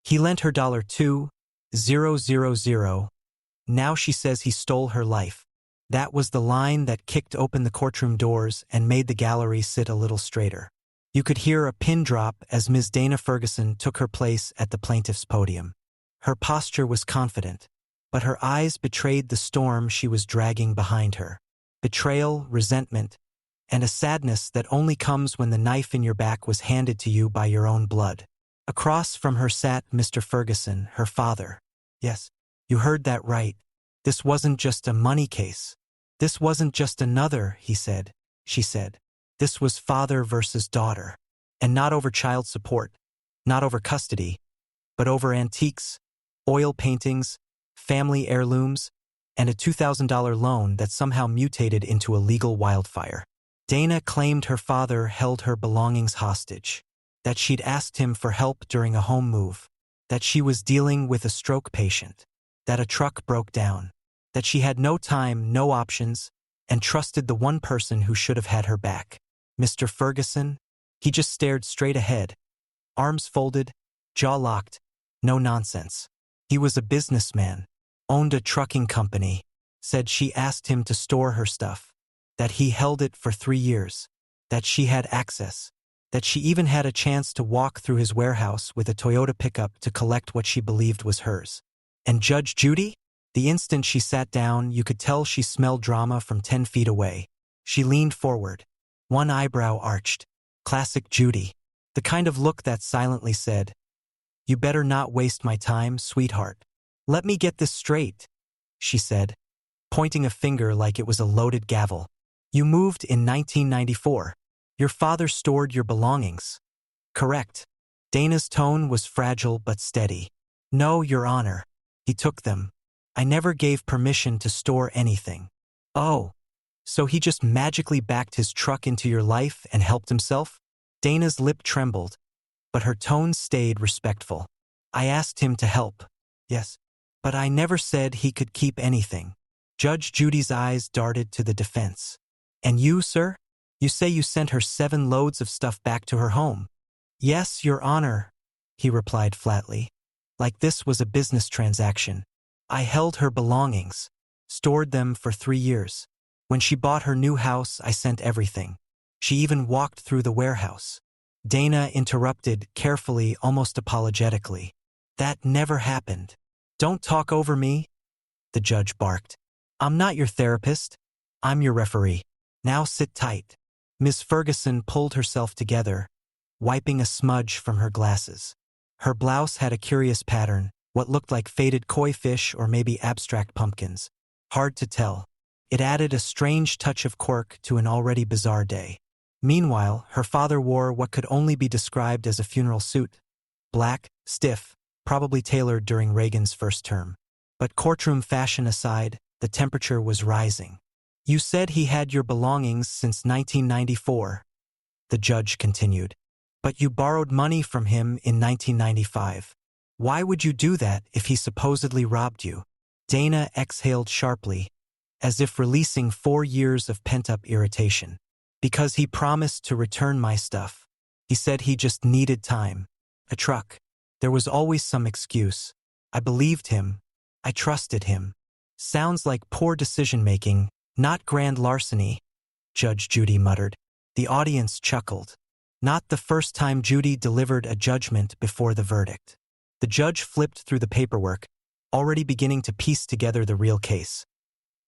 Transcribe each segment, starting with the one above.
He lent her $2,000. Now she says he stole her life. That was the line that kicked open the courtroom doors and made the gallery sit a little straighter. You could hear a pin drop as Ms. Dana Ferguson took her place at the plaintiff's podium. Her posture was confident, but her eyes betrayed the storm she was dragging behind her. Betrayal, resentment, and a sadness that only comes when the knife in your back was handed to you by your own blood. Across from her sat Mr. Ferguson, her father. Yes, you heard that right. This wasn't just a money case. This wasn't just another, he said. She said. This was father versus daughter. And not over child support, not over custody, but over antiques, oil paintings, family heirlooms, and a $2,000 loan that somehow mutated into a legal wildfire. Dana claimed her father held her belongings hostage, that she'd asked him for help during a home move, that she was dealing with a stroke patient, that a truck broke down, that she had no time, no options, and trusted the one person who should have had her back. Mr. Ferguson, he just stared straight ahead, arms folded, jaw locked, no nonsense. He was a businessman, owned a trucking company, said she asked him to store her stuff, that he held it for 3 years, that she had access, that she even had a chance to walk through his warehouse with a Toyota pickup to collect what she believed was hers. And Judge Judy? The instant she sat down, you could tell she smelled drama from 10 feet away. She leaned forward, one eyebrow arched. Classic Judy. The kind of look that silently said, "You better not waste my time, sweetheart." "Let me get this straight," she said, pointing a finger like it was a loaded gavel. "You moved in 1994. Your father stored your belongings." "Correct." Dana's tone was fragile but steady. "No, Your Honor. He took them. I never gave permission to store anything." "Oh. So he just magically backed his truck into your life and helped himself?" Dana's lip trembled, but her tone stayed respectful. "I asked him to help. Yes. But I never said he could keep anything." Judge Judy's eyes darted to the defense. "And you, sir? You say you sent her 7 loads of stuff back to her home?" "Yes, Your Honor," he replied flatly, like this was a business transaction. "I held her belongings, stored them for 3 years. When she bought her new house, I sent everything. She even walked through the warehouse." Dana interrupted carefully, almost apologetically. "That never happened." "Don't talk over me," the judge barked. "I'm not your therapist. I'm your referee. Now sit tight." Miss Ferguson pulled herself together, wiping a smudge from her glasses. Her blouse had a curious pattern, what looked like faded koi fish or maybe abstract pumpkins. Hard to tell. It added a strange touch of quirk to an already bizarre day. Meanwhile, her father wore what could only be described as a funeral suit. Black, stiff, probably tailored during Reagan's first term. But courtroom fashion aside, the temperature was rising. "You said he had your belongings since 1994, the judge continued. "But you borrowed money from him in 1995. Why would you do that if he supposedly robbed you?" Dana exhaled sharply, as if releasing 4 years of pent-up irritation. "Because he promised to return my stuff. He said he just needed time. A truck. There was always some excuse. I believed him. I trusted him." "Sounds like poor decision-making, not grand larceny," Judge Judy muttered. The audience chuckled. Not the first time Judy delivered a judgment before the verdict. The judge flipped through the paperwork, already beginning to piece together the real case.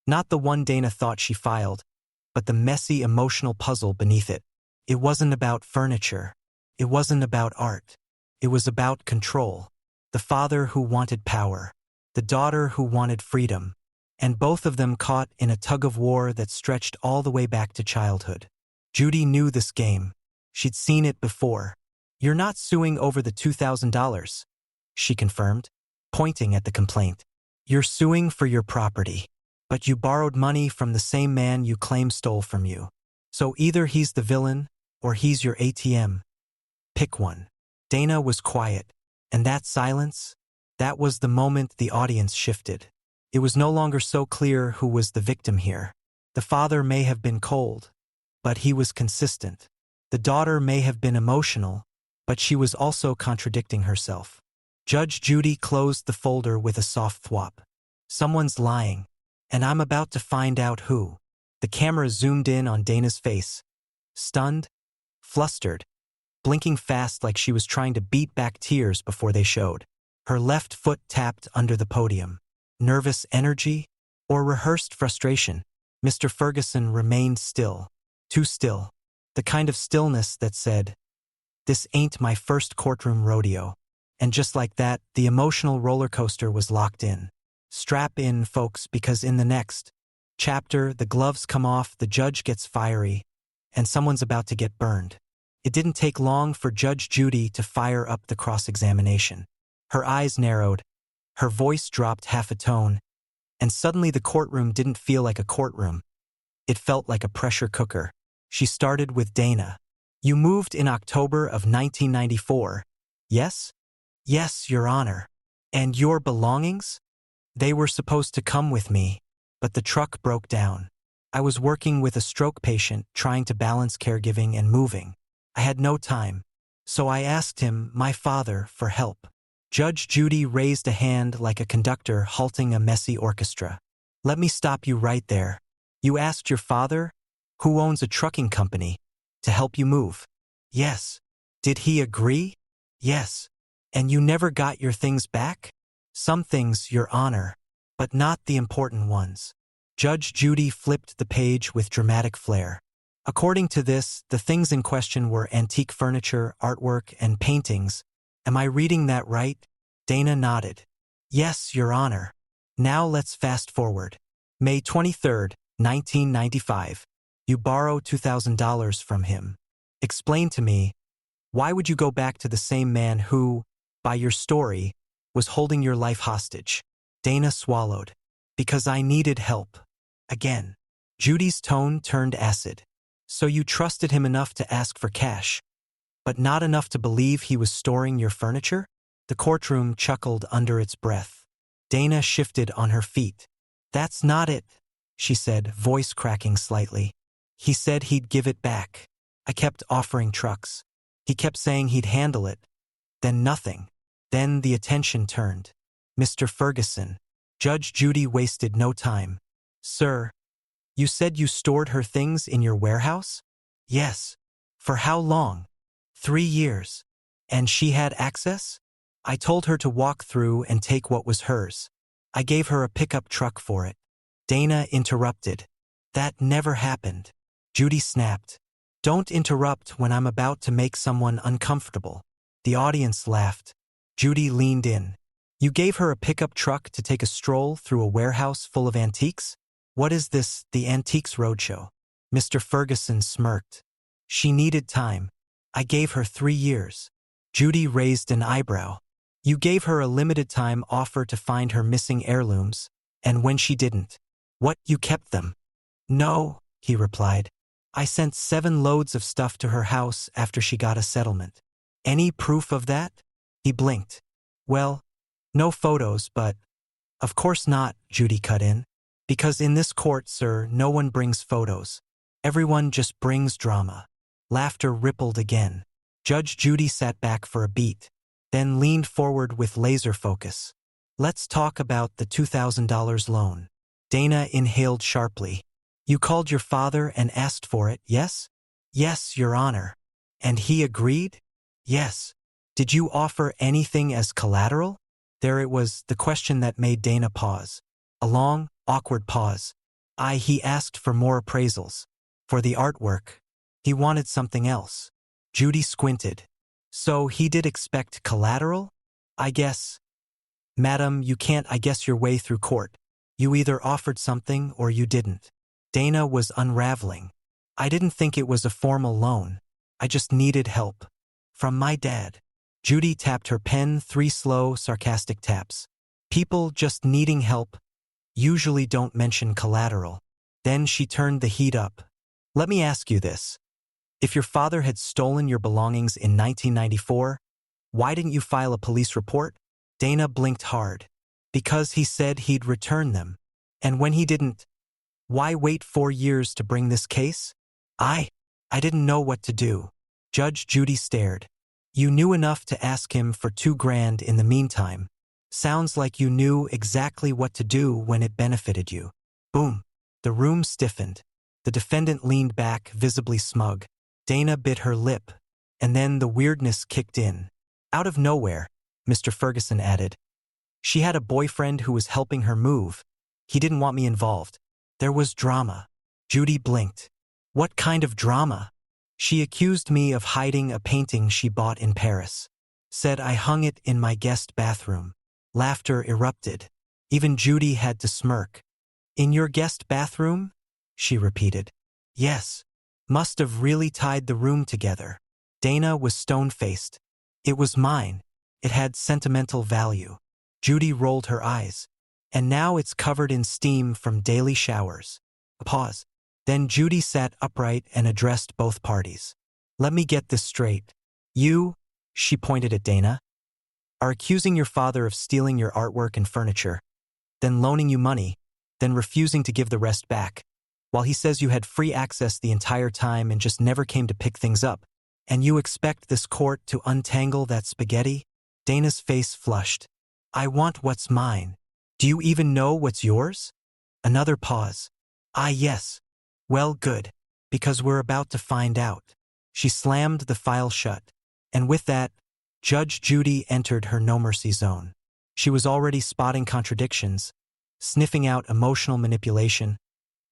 Not the one Dana thought she filed, but the messy emotional puzzle beneath it. It wasn't about furniture. It wasn't about art. It was about control. The father who wanted power. The daughter who wanted freedom. And both of them caught in a tug-of-war that stretched all the way back to childhood. Judy knew this game. She'd seen it before. "You're not suing over the $2,000, she confirmed, pointing at the complaint. "You're suing for your property. But you borrowed money from the same man you claim stole from you. So either he's the villain, or he's your ATM. Pick one." Dana was quiet, and that silence, that was the moment the audience shifted. It was no longer so clear who was the victim here. The father may have been cold, but he was consistent. The daughter may have been emotional, but she was also contradicting herself. Judge Judy closed the folder with a soft thwop. Someone's lying, and I'm about to find out who. The camera zoomed in on Dana's face. Stunned, flustered, blinking fast like she was trying to beat back tears before they showed. Her left foot tapped under the podium. Nervous energy or rehearsed frustration? Mr. Ferguson remained still. Too still. The kind of stillness that said, "This ain't my first courtroom rodeo." And just like that, the emotional roller coaster was locked in. Strap in, folks, because in the next chapter, the gloves come off, the judge gets fiery, and someone's about to get burned. It didn't take long for Judge Judy to fire up the cross-examination. Her eyes narrowed, her voice dropped half a tone, and suddenly the courtroom didn't feel like a courtroom. It felt like a pressure cooker. She started with Dana. "You moved in October of 1994, yes?" "Yes, Your Honor." "And your belongings?" "They were supposed to come with me, but the truck broke down. I was working with a stroke patient, trying to balance caregiving and moving. I had no time, so I asked him, my father, for help." Judge Judy raised a hand like a conductor halting a messy orchestra. "Let me stop you right there. You asked your father, who owns a trucking company, to help you move?" "Yes." "Did he agree?" "Yes." "And you never got your things back?" "Some things, Your Honor, but not the important ones." Judge Judy flipped the page with dramatic flair. "According to this, the things in question were antique furniture, artwork, and paintings. Am I reading that right?" Dana nodded. "Yes, Your Honor." "Now let's fast forward. May 23rd, 1995. You borrow $2,000 from him. Explain to me, why would you go back to the same man who, by your story, was holding your life hostage?" Dana swallowed. "Because I needed help." Again. Judy's tone turned acid. "So you trusted him enough to ask for cash, but not enough to believe he was storing your furniture?" The courtroom chuckled under its breath. Dana shifted on her feet. "That's not it," she said, voice cracking slightly. "He said he'd give it back. I kept offering trucks. He kept saying he'd handle it. Then nothing. Then the attention turned. Mr. Ferguson." Judge Judy wasted no time. "Sir, you said you stored her things in your warehouse?" "Yes." "For how long?" 3 years. "And she had access?" "I told her to walk through and take what was hers. I gave her a pickup truck for it." Dana interrupted. "That never happened." Judy snapped. "Don't interrupt when I'm about to make someone uncomfortable." The audience laughed. Judy leaned in. "You gave her a pickup truck to take a stroll through a warehouse full of antiques? What is this, the Antiques Roadshow?" Mr. Ferguson smirked. "She needed time. I gave her 3 years." Judy raised an eyebrow. "You gave her a limited time offer to find her missing heirlooms, and when she didn't, what, you kept them?" "No," he replied. "I sent 7 loads of stuff to her house after she got a settlement." "Any proof of that?" He blinked. "Well, no photos, but—" "Of course not," Judy cut in. "Because in this court, sir, no one brings photos. Everyone just brings drama." Laughter rippled again. Judge Judy sat back for a beat, then leaned forward with laser focus. "Let's talk about the $2,000 loan." Dana inhaled sharply. "You called your father and asked for it, yes?" "Yes, Your Honor." "And he agreed?" "Yes." "Did you offer anything as collateral?" There it was, the question that made Dana pause. A long, awkward pause. He asked for more appraisals. For the artwork. He wanted something else." Judy squinted. "So he did expect collateral? I guess." "Madam, you can't I guess your way through court. You either offered something or you didn't." Dana was unraveling. "I didn't think it was a formal loan. I just needed help. From my dad." Judy tapped her pen 3 slow, sarcastic taps. "People just needing help usually don't mention collateral." Then she turned the heat up. "Let me ask you this. If your father had stolen your belongings in 1994, why didn't you file a police report?" Dana blinked hard. "Because he said he'd return them. And when he didn't, why wait 4 years to bring this case?" I didn't know what to do." Judge Judy stared. You knew enough to ask him for $2,000 in the meantime. Sounds like you knew exactly what to do when it benefited you. Boom. The room stiffened. The defendant leaned back, visibly smug. Dana bit her lip, and then the weirdness kicked in. Out of nowhere, Mr. Ferguson added. She had a boyfriend who was helping her move. He didn't want me involved. There was drama. Judy blinked. What kind of drama? She accused me of hiding a painting she bought in Paris. Said I hung it in my guest bathroom. Laughter erupted. Even Judy had to smirk. In your guest bathroom? She repeated. Yes. Must have really tied the room together. Dana was stone-faced. It was mine. It had sentimental value. Judy rolled her eyes. And now it's covered in steam from daily showers. A pause. Then Judy sat upright and addressed both parties. Let me get this straight. You, she pointed at Dana, are accusing your father of stealing your artwork and furniture, then loaning you money, then refusing to give the rest back, while he says you had free access the entire time and just never came to pick things up, and you expect this court to untangle that spaghetti? Dana's face flushed. I want what's mine. Do you even know what's yours? Another pause. Ah, yes. Well, good, because we're about to find out. She slammed the file shut, and with that, Judge Judy entered her no-mercy zone. She was already spotting contradictions, sniffing out emotional manipulation,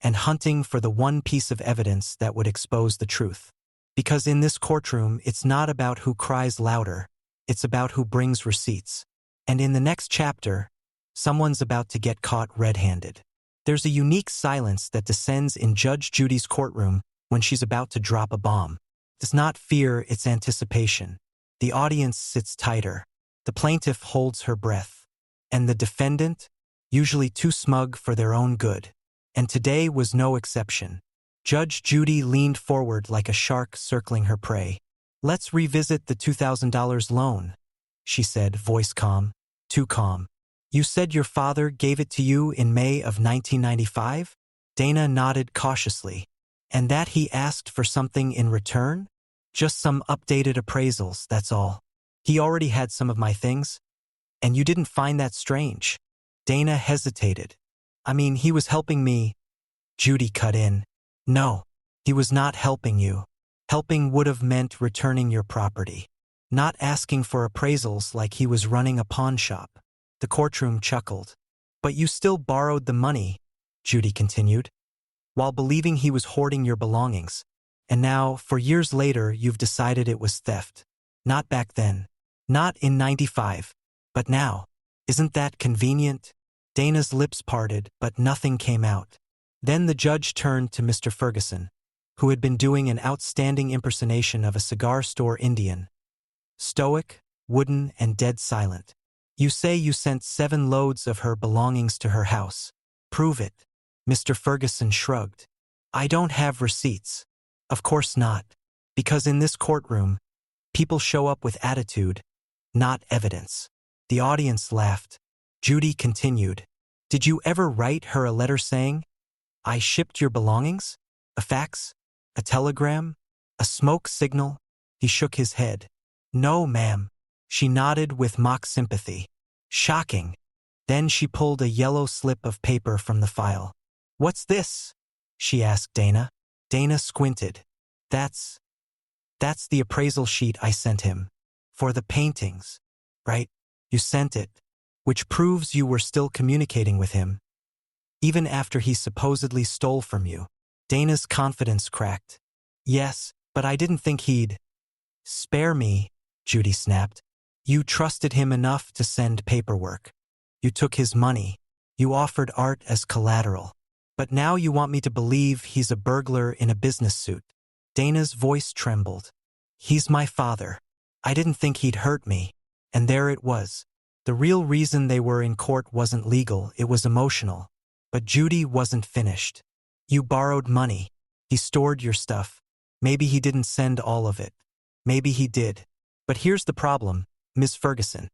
and hunting for the one piece of evidence that would expose the truth. Because in this courtroom, it's not about who cries louder, it's about who brings receipts. And in the next chapter, someone's about to get caught red-handed. There's a unique silence that descends in Judge Judy's courtroom when she's about to drop a bomb. It's not fear, it's anticipation. The audience sits tighter. The plaintiff holds her breath. And the defendant, usually too smug for their own good. And today was no exception. Judge Judy leaned forward like a shark circling her prey. Let's revisit the $2,000 loan, she said, voice calm. Too calm. You said your father gave it to you in May of 1995? Dana nodded cautiously. And that he asked for something in return? Just some updated appraisals, that's all. He already had some of my things. And you didn't find that strange? Dana hesitated. I mean, he was helping me. Judy cut in. No, he was not helping you. Helping would have meant returning your property. Not asking for appraisals like he was running a pawn shop. The courtroom chuckled. But you still borrowed the money, Judy continued, while believing he was hoarding your belongings. And now, for years later, you've decided it was theft. Not back then. Not in 95. But now. Isn't that convenient? Dana's lips parted, but nothing came out. Then the judge turned to Mr. Ferguson, who had been doing an outstanding impersonation of a cigar store Indian. Stoic, wooden, and dead silent. You say you sent 7 loads of her belongings to her house. Prove it. Mr. Ferguson shrugged. I don't have receipts. Of course not. Because in this courtroom, people show up with attitude, not evidence. The audience laughed. Judy continued. Did you ever write her a letter saying, I shipped your belongings? A fax? A telegram? A smoke signal? He shook his head. No, ma'am. She nodded with mock sympathy. Shocking. Then she pulled a yellow slip of paper from the file. What's this? She asked Dana. Dana squinted. That's the appraisal sheet I sent him. For the paintings. Right? You sent it. Which proves you were still communicating with him. Even after he supposedly stole from you. Dana's confidence cracked. Yes, but I didn't think he'd spare me, Judy snapped. You trusted him enough to send paperwork. You took his money. You offered art as collateral. But now you want me to believe he's a burglar in a business suit. Dana's voice trembled. He's my father. I didn't think he'd hurt me. And there it was. The real reason they were in court wasn't legal, it was emotional. But Judy wasn't finished. You borrowed money. He stored your stuff. Maybe he didn't send all of it. Maybe he did. But here's the problem, Ms. Ferguson.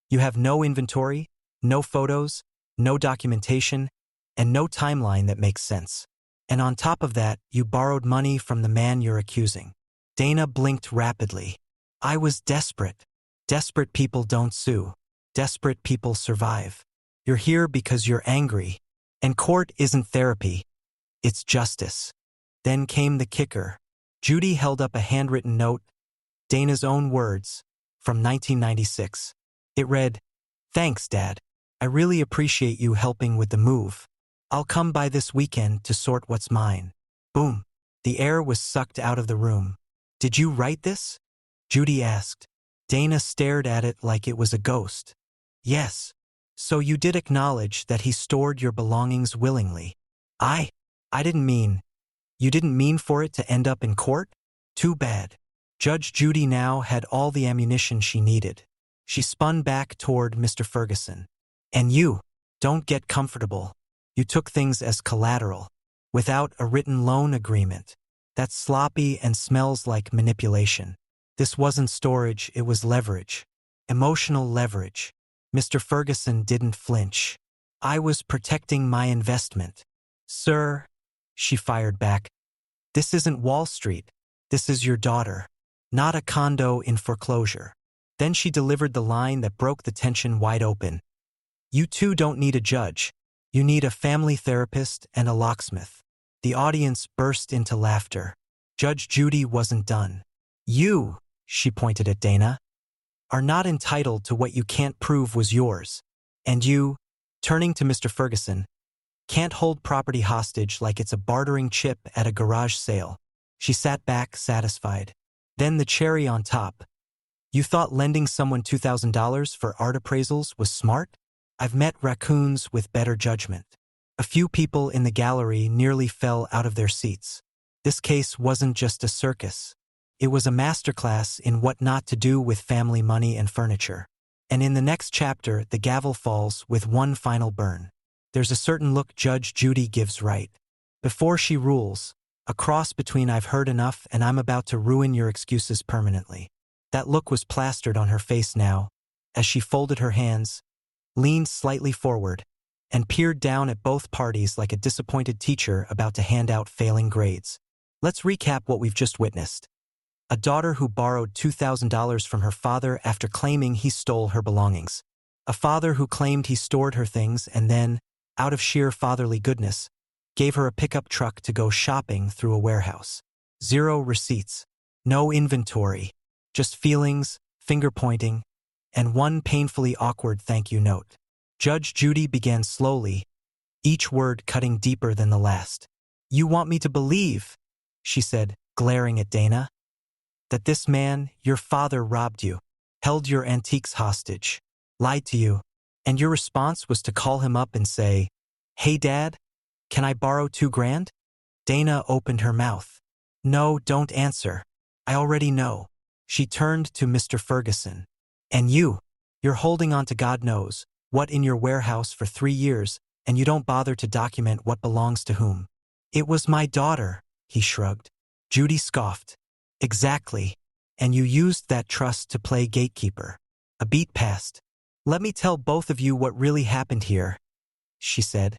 You have no inventory, no photos, no documentation, and no timeline that makes sense. And on top of that, you borrowed money from the man you're accusing. Dana blinked rapidly. I was desperate. Desperate people don't sue. Desperate people survive. You're here because you're angry. And court isn't therapy. It's justice. Then came the kicker. Judy held up a handwritten note, Dana's own words, from 1996. It read, "Thanks, Dad. I really appreciate you helping with the move. I'll come by this weekend to sort what's mine." Boom. The air was sucked out of the room. "Did you write this?" Judy asked. Dana stared at it like it was a ghost. "Yes. So you did acknowledge that he stored your belongings willingly." I didn't mean. You didn't mean for it to end up in court? Too bad." Judge Judy now had all the ammunition she needed. She spun back toward Mr. Ferguson. "And you, don't get comfortable. You took things as collateral, without a written loan agreement. That's sloppy and smells like manipulation. This wasn't storage, it was leverage. Emotional leverage." Mr. Ferguson didn't flinch. "I was protecting my investment." "Sir," she fired back, "this isn't Wall Street. This is your daughter, not a condo in foreclosure." Then she delivered the line that broke the tension wide open. "You two don't need a judge. You need a family therapist and a locksmith." The audience burst into laughter. Judge Judy wasn't done. "You," she pointed at Dana, "are not entitled to what you can't prove was yours. And you," turning to Mr. Ferguson, "can't hold property hostage like it's a bartering chip at a garage sale." She sat back, satisfied. Then the cherry on top. "You thought lending someone $2,000 for art appraisals was smart? I've met raccoons with better judgment." A few people in the gallery nearly fell out of their seats. This case wasn't just a circus. It was a masterclass in what not to do with family money and furniture. And in the next chapter, the gavel falls with one final burn. There's a certain look Judge Judy gives right before she rules, a cross between "I've heard enough" and "I'm about to ruin your excuses permanently." That look was plastered on her face now, as she folded her hands, leaned slightly forward, and peered down at both parties like a disappointed teacher about to hand out failing grades. Let's recap what we've just witnessed. A daughter who borrowed $2,000 from her father after claiming he stole her belongings. A father who claimed he stored her things and then, out of sheer fatherly goodness, gave her a pickup truck to go shopping through a warehouse. 0 receipts, no inventory, just feelings, finger-pointing, and one painfully awkward thank you note. Judge Judy began slowly, each word cutting deeper than the last. "You want me to believe," she said, glaring at Dana, "that this man, your father, robbed you, held your antiques hostage, lied to you, and your response was to call him up and say, 'Hey, Dad, can I borrow $2,000? Dana opened her mouth. "No, don't answer. I already know." She turned to Mr. Ferguson. "And you're holding on to God knows what in your warehouse for 3 years, and you don't bother to document what belongs to whom." "It was my daughter," he shrugged. Judy scoffed. "Exactly. And you used that trust to play gatekeeper." A beat passed. "Let me tell both of you what really happened here," she said,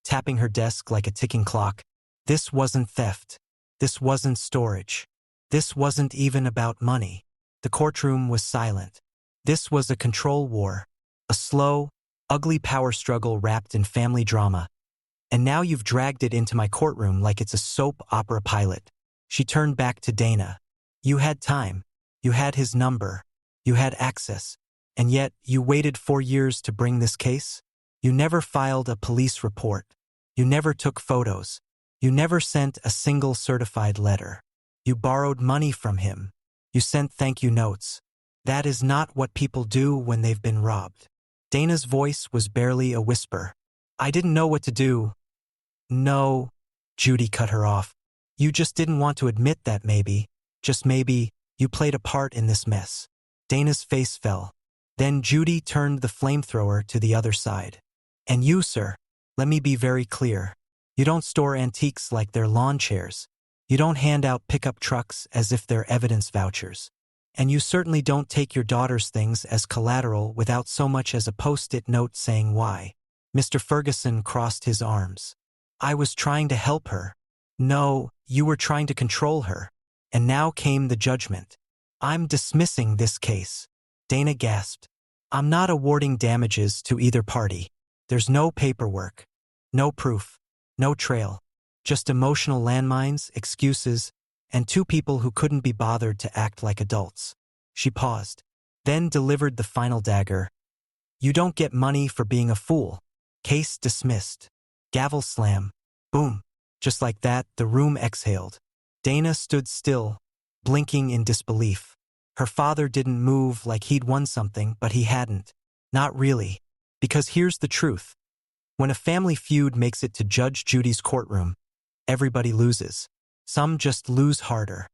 tapping her desk like a ticking clock. "This wasn't theft. This wasn't storage. This wasn't even about money." The courtroom was silent. This was a control war, a slow, ugly power struggle wrapped in family drama. "And now you've dragged it into my courtroom like it's a soap opera pilot." She turned back to Dana. "You had time. You had his number. You had access. And yet you waited 4 years to bring this case? You never filed a police report. You never took photos. You never sent a single certified letter. You borrowed money from him. You sent thank you notes. That is not what people do when they've been robbed." Dana's voice was barely a whisper. "I didn't know what to do." "No," Judy cut her off. "You just didn't want to admit that maybe, just maybe, you played a part in this mess." Dana's face fell. Then Judy turned the flamethrower to the other side. "And you, sir, let me be very clear. You don't store antiques like they're lawn chairs. You don't hand out pickup trucks as if they're evidence vouchers. And you certainly don't take your daughter's things as collateral without so much as a post-it note saying why." Mr. Ferguson crossed his arms. "I was trying to help her." "No, you were trying to control her." And now came the judgment. I'm dismissing this case. Dana gasped. I'm not awarding damages to either party. There's no paperwork, no proof, no trail, just emotional landmines, excuses, and two people who couldn't be bothered to act like adults. She paused, then delivered the final dagger. You don't get money for being a fool. Case dismissed. Gavel slam. Boom. Just like that, the room exhaled. Dana stood still, blinking in disbelief. Her father didn't move like he'd won something, but he hadn't. Not really. Because here's the truth. When a family feud makes it to Judge Judy's courtroom, everybody loses. Some just lose harder.